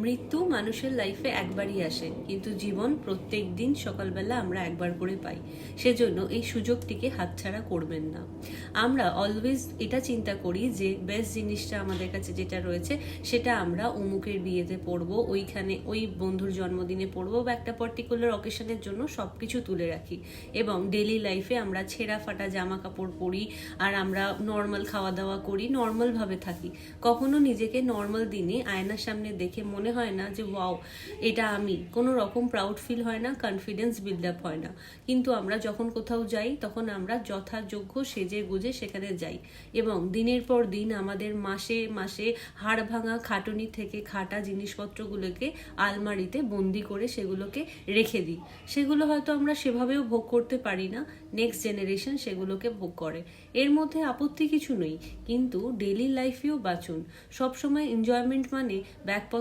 মৃত্যু মানুষের লাইফে একবারই আসে, কিন্তু জীবন প্রত্যেক দিন সকালবেলা আমরা একবার করে পাই। সেজন্য এই সুযোগটিকে হাতছাড়া করবেন না। আমরা অলওয়েজ এটা চিন্তা করি যে বেস্ট জিনিসটা আমাদের কাছে যেটা রয়েছে সেটা আমরা অমুকের বিয়েতে পরবো, ওইখানে ওই বন্ধুর জন্মদিনে পরবো, বা একটা পার্টিকুলার অকেশনের জন্য সব কিছু তুলে রাখি। এবং ডেলি লাইফে আমরা ছেঁড়া ফাটা জামা কাপড় পরি, আর আমরা নর্মাল খাওয়া দাওয়া করি, নর্মালভাবে থাকি। কখনো নিজেকে নর্মাল দিনে আয়নার সামনে দেখে মনে হয় না যে ওয়াও এটা আমি, কোনো রকম প্রাউড ফিল হয় না, কনফিডেন্স বিল্ড আপ হয় না। কিন্তু আমরা যখন কোথাও যাই তখন আমরা যথাযোগ্য সেজে গুজে সেখানে যাই, এবং দিনের পর দিন আমাদের মাসে মাসে হাড় ভাঙা খাটুনি থেকে খাটা জিনিসপত্রগুলোকে আলমারিতে বন্দি করে সেগুলোকে রেখে দিই। সেগুলো হয়তো আমরা সেভাবেও ভোগ করতে পারি না, নেক্সট জেনারেশন সেগুলোকে ভোগ করে। এর মধ্যে আপত্তি কিছু নেই, কিন্তু ডেলি লাইফেও বাঁচুন। সবসময় এনজয়মেন্ট মানে ব্যাগ